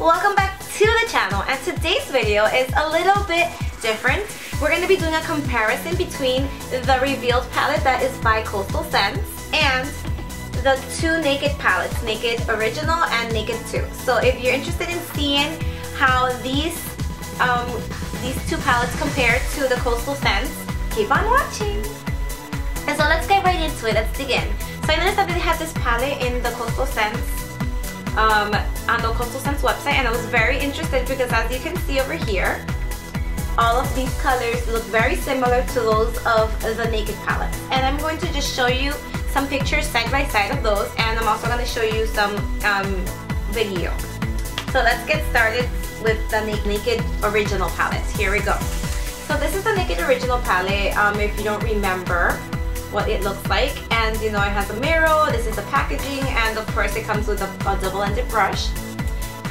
Welcome back to the channel, and today's video is a little bit different. We're going to be doing a comparison between the Revealed palette that is by Coastal Scents and the two Naked palettes, Naked Original and Naked 2. So if you're interested in seeing how these two palettes compare to the Coastal Scents, keep on watching. And so let's get right into it. Let's dig in. So I noticed that they had this palette in the Coastal Scents on the Coastal Scents website, and I was very interested because, as you can see over here, all of these colors look very similar to those of the Naked palette. And I'm going to just show you some pictures side by side of those, and I'm also going to show you some video. So let's get started with the Naked Original palette. Here we go. So this is the Naked Original palette, if you don't remember what it looks like. And you know, it has a mirror, this is the packaging, and of course it comes with a double-ended brush.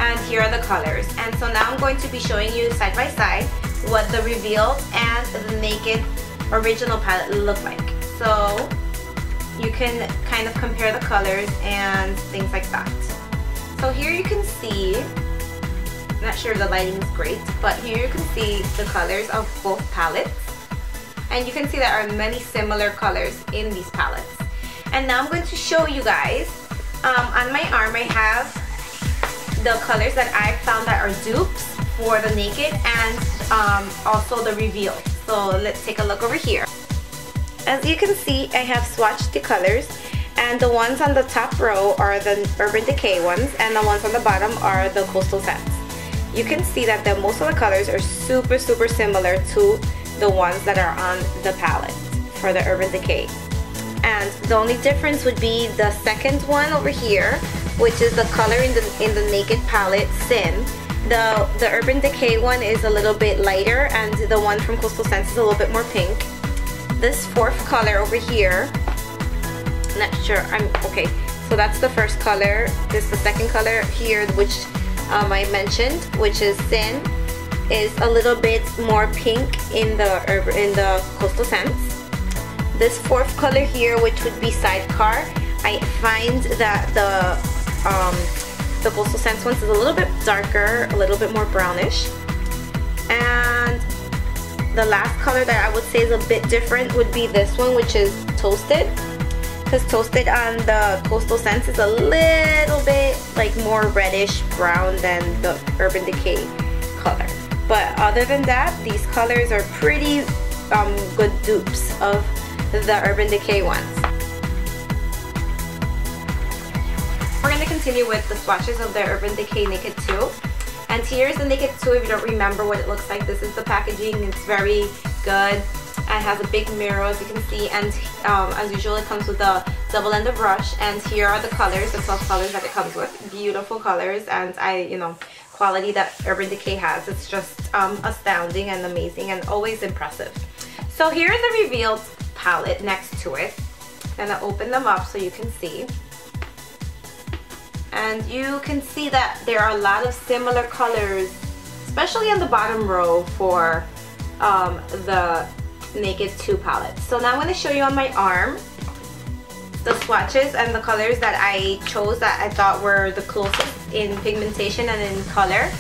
And here are the colors. And so now I'm going to be showing you side by side what the Revealed and the Naked Original palette look like. So you can kind of compare the colors and things like that. So here you can see, I'm not sure the lighting is great, but here you can see the colors of both palettes. And you can see there are many similar colors in these palettes. And now I'm going to show you guys, on my arm I have the colors that I found that are dupes for the Naked and also the Revealed. So let's take a look over here. As you can see, I have swatched the colors, and the ones on the top row are the Urban Decay ones, and the ones on the bottom are the Coastal Scents. You can see that most of the colors are super similar to the ones that are on the palette for the Urban Decay. And the only difference would be the second one over here, which is the color in the Naked palette, Sin. The Urban Decay one is a little bit lighter, and the one from Coastal Scents is a little bit more pink. This fourth color over here, not sure, okay, so that's the first color. This is the second color here, which I mentioned, which is Sin, is a little bit more pink in the Coastal Scents. This fourth color here, which would be Sidecar, I find that the Coastal Scents ones is a little bit darker, a little bit more brownish. And the last color that I would say is a bit different would be this one, which is Toasted. Because Toasted on the Coastal Scents is a little bit like more reddish brown than the Urban Decay color. But other than that, these colors are pretty good dupes of the Urban Decay ones. We're going to continue with the swatches of the Urban Decay Naked 2. And here's the Naked 2. If you don't remember what it looks like, this is the packaging. It's very good. It has a big mirror, as you can see, and as usual it comes with a double-ended brush. And here are the colors, the 12 colors that it comes with. Beautiful colors, and quality that Urban Decay has. It's just astounding and amazing and always impressive. So here's the Revealed palette next to it. I'm gonna open them up so you can see. And you can see that there are a lot of similar colors, especially on the bottom row for the Naked 2 palette. So now I'm going to show you on my arm the swatches and the colors that I chose that I thought were the closest in pigmentation and in color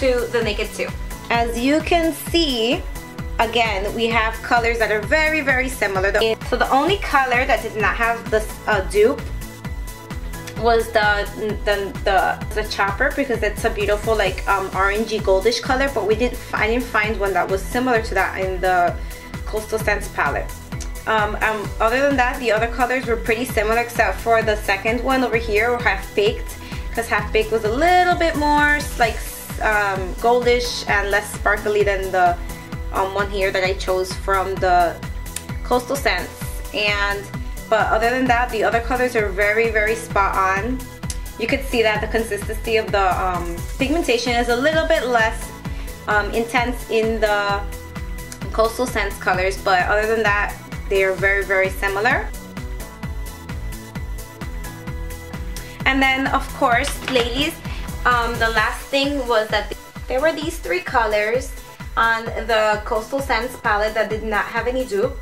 to the Naked 2. As you can see, again, we have colors that are very similar. So the only color that did not have this dupe was the Chopper, because it's a beautiful like orangey goldish color, but I didn't find one that was similar to that in the Coastal Scents palette. Other than that, the other colors were pretty similar except for the second one over here, Half Baked, because Half Baked was a little bit more like goldish and less sparkly than the one here that I chose from the Coastal Scents. But other than that, the other colors are very spot on. You could see that the consistency of the pigmentation is a little bit less intense in the Coastal Scents colors, but other than that, they are very similar. And then, of course, ladies, the last thing was that there were these three colors on the Coastal Scents palette that did not have any dupe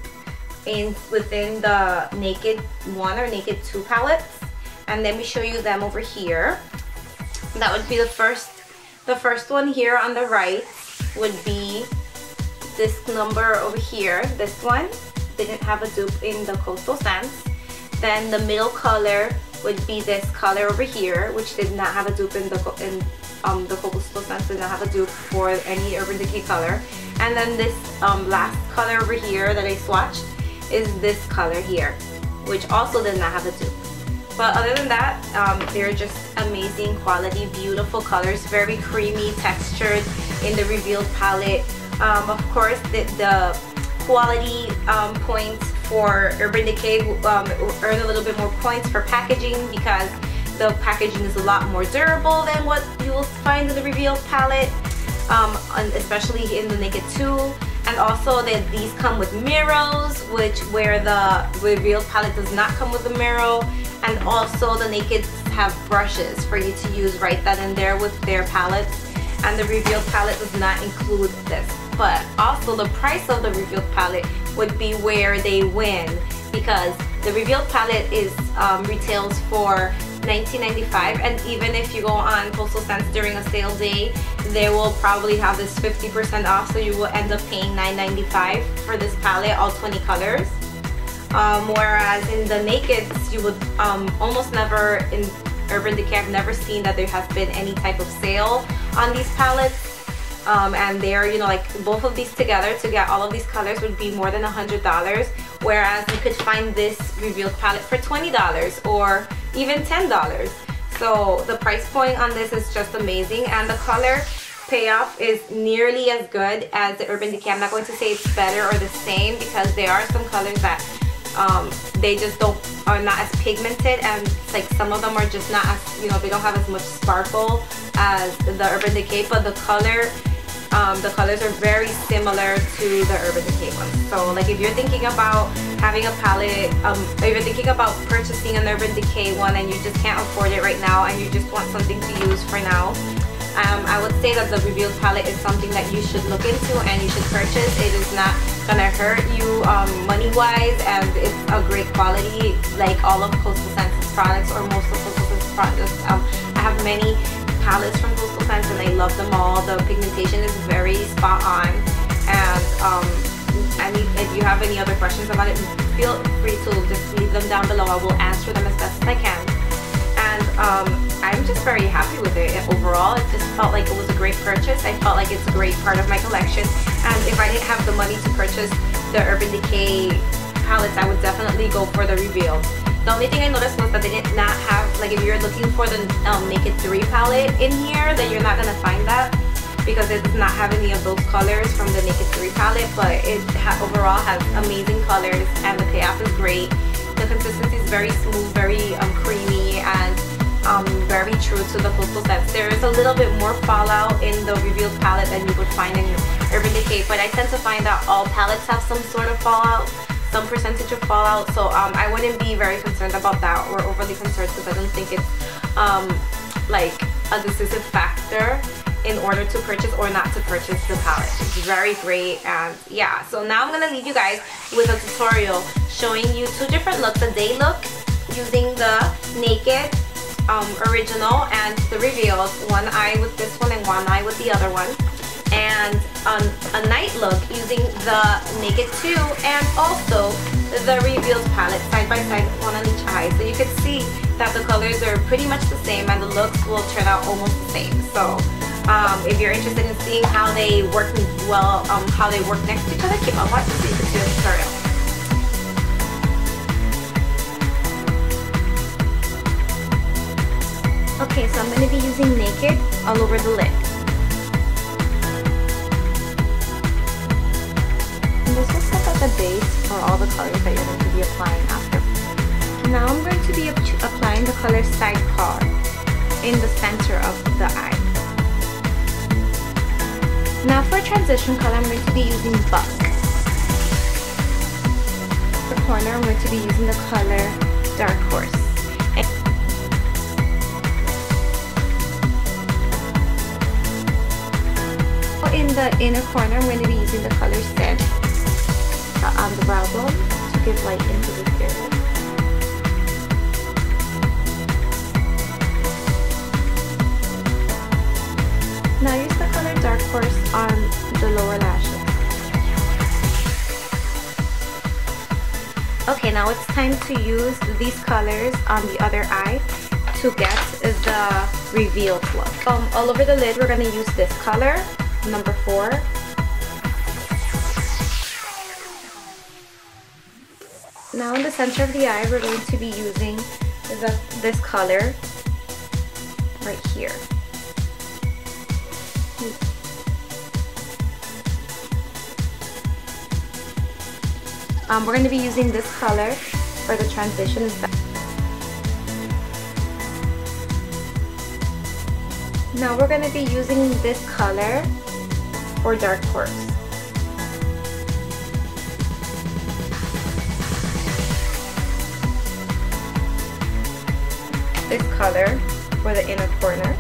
within the Naked 1 or Naked 2 palettes. And let me show you them over here. That would be the first The first one here on the right would be this number over here. This one didn't have a dupe in the Coastal Scents. Then the middle color would be this color over here, which did not have a dupe in the Coastal Scents, did not have a dupe for any Urban Decay color. And then this last color over here that I swatched is this color here, which also did not have a dupe. But other than that, they're just amazing quality, beautiful colors, very creamy textured in the revealed palette. Of course, the quality points for Urban Decay earn a little bit more points for packaging because the packaging is a lot more durable than what you will find in the revealed palette, especially in the Naked 2. And also these come with mirrors, where the revealed palette does not come with a mirror. And also the Nakeds have brushes for you to use right then and there with their palettes. And the revealed palette does not include this. But also the price of the revealed palette would be where they win, because the revealed palette is retails for $19.95, and even if you go on Coastal Scents during a sale day, they will probably have this 50% off, so you will end up paying $9.95 for this palette, all 20 colors. Whereas in the Nakeds, you would almost never, in Urban Decay, I've never seen that there has been any type of sale on these palettes. And they're, you know, like both of these together to get all of these colors would be more than $100, whereas you could find this revealed palette for $20 or even $10. So the price point on this is just amazing, and the color payoff is nearly as good as the Urban Decay. I'm not going to say it's better or the same, because there are some colors that they just are not as pigmented, and like some of them are just not as, you know, they don't have as much sparkle as the Urban Decay, but the colors are very similar to the Urban Decay ones. So like if you're thinking about having a palette, if you're thinking about purchasing an Urban Decay one and you just can't afford it right now and you just want something to use for now, I would say that the revealed palette is something that you should look into and you should purchase. It is not gonna hurt you money-wise, and it's a great quality, like all of Coastal Scents products, or most of Coastal Scents products. I have many palettes from Coastal Scents and I love them all. The pigmentation is very spot on, and if you have any other questions about it, feel free to just leave them down below. I will answer them as best as I can. And I'm just very happy with it overall. It just felt like it was a great purchase. I felt like it's a great part of my collection, and if I didn't have the money to purchase the Urban Decay palettes, I would definitely go for the revealed. The only thing I noticed was that they did not have, like if you're looking for the Naked 3 palette in here, that you're not going to find that, because it does not have any of those colors from the Naked 3 palette, but it overall has amazing colors and the payoff is great. The consistency is very smooth, very creamy, and very true to the Coastal Scents. There is a little bit more fallout in the revealed palette than you would find in Urban Decay, but I tend to find that all palettes have some sort of fallout, some percentage of fallout, so I wouldn't be very concerned about that, or overly concerned, because I don't think it's like a decisive factor in order to purchase or not to purchase the palette. It's very great. And yeah, so now I'm gonna leave you guys with a tutorial showing you two different looks, a day look using the Naked original and the revealed, one eye with this one and one eye with the other one, and a night look using the Naked 2 and also the revealed palette side by side, one on each eye. So you can see that the colors are pretty much the same and the looks will turn out almost the same. So if you're interested in seeing how they work well, how they work next to each other, keep on watching the tutorial. Okay, so I'm going to be using Naked all over the lid. And this will set up the base for all the colors that you're going to be applying after. Now I'm going to be applying the color Sidecar in the center of the eye. Now for transition color, I'm going to be using Buck. For corner, I'm going to be using the color Dark Horse. In the inner corner, I'm going to be using the color Set on the brow bone to give light into this area. Now use the color Dark Horse on the lower lashes. Okay, now it's time to use these colors on the other eye to get the revealed look. All over the lid, we're going to use this color, number 4. Now in the center of the eye, we're going to be using this color right here. We're going to be using this color for the transition. Now we're going to be using this color for Dark Horse. This color for the inner corner.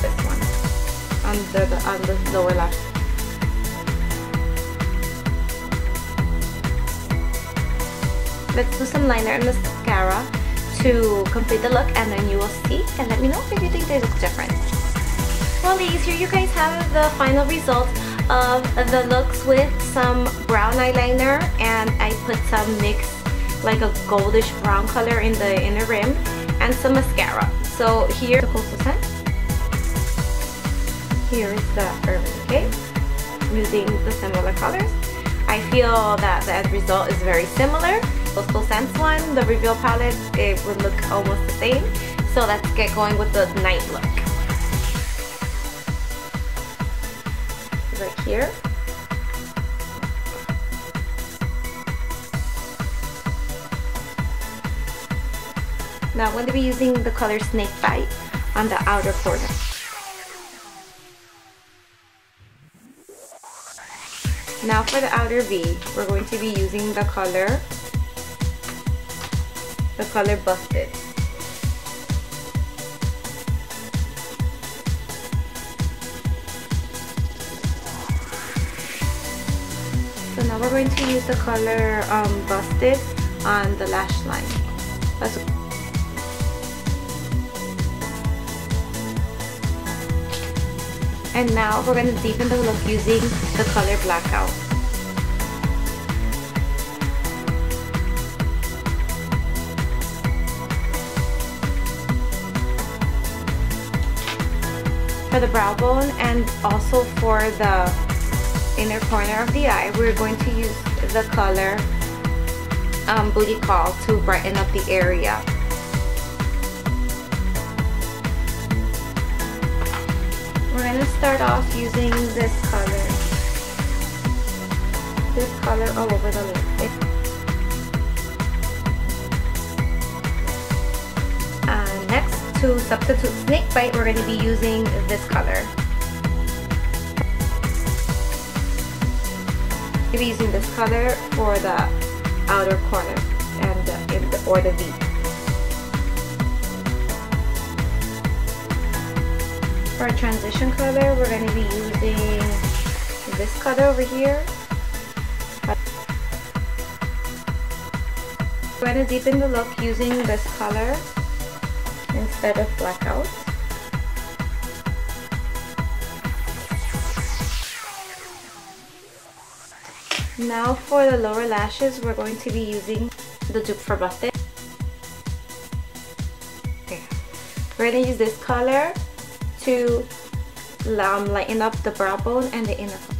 This one on the lower lash. Let's do some liner and mascara to complete the look, and then you will see and let me know if you think they look different. Well ladies, here you guys have the final result of the looks with some brown eyeliner, and I put some mix like a goldish brown color in the inner rim and some mascara. So here's the Coastal Scent. Here is the Urban Decay using the similar colors. I feel that the end result is very similar. Coastal Scents one, the Reveal palette, it would look almost the same. So let's get going with the night look. Right here. Now I'm going to be using the color Snake Bite on the outer corner. Now for the outer V, we're going to be using the color Busted. So now we're going to use the color Busted on the lash line. And now we're going to deepen the look using the color Blackout. For the brow bone and also for the inner corner of the eye, we're going to use the color Booty Call to brighten up the area. We're going to start off using this color all over the lid. Next, to substitute Snake Bite, we're going to be using this color. We'll be using this color for the outer corner and or the V. For our transition color, we're going to be using this color over here. We're going to deepen the look using this color instead of Blackout. Now for the lower lashes, we're going to be using the dupe for Busted. Okay. We're going to use this color to lighten up the brow bone and the inner corner.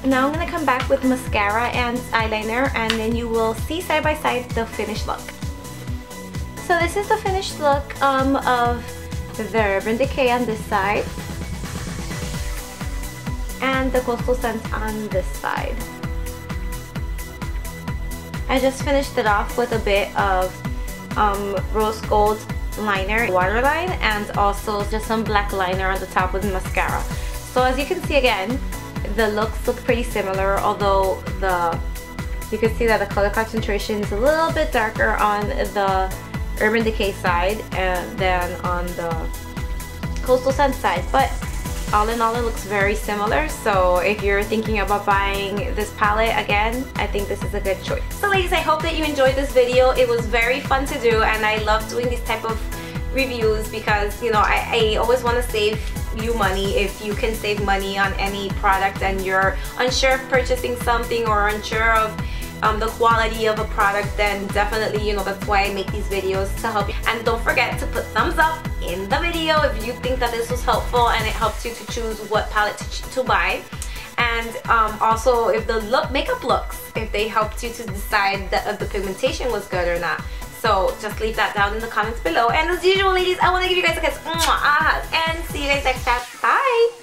Now I'm going to come back with mascara and eyeliner, and then you will see side by side the finished look. So this is the finished look of the Urban Decay on this side and the Coastal Scent on this side. I just finished it off with a bit of rose gold liner, waterline, and also just some black liner on the top with mascara. So as you can see, again, the looks look pretty similar, although you can see that the color concentration is a little bit darker on the Urban Decay side than on the Coastal Scent side. But all in all, it looks very similar. So if you're thinking about buying this palette again, I think this is a good choice. So ladies, I hope that you enjoyed this video. It was very fun to do, and I love doing these type of reviews because, you know, I always want to save you money. If you can save money on any product and you're unsure of purchasing something or unsure of the quality of a product, then definitely, you know, that's why I make these videos, to help you. And don't forget to put thumbs up in the video if you think that this was helpful and it helps you to choose what palette to buy. And also, if the makeup looks, if they helped you to decide that if the pigmentation was good or not. So just leave that down in the comments below. And as usual, ladies, I want to give you guys a kiss. And see you guys next time. Bye!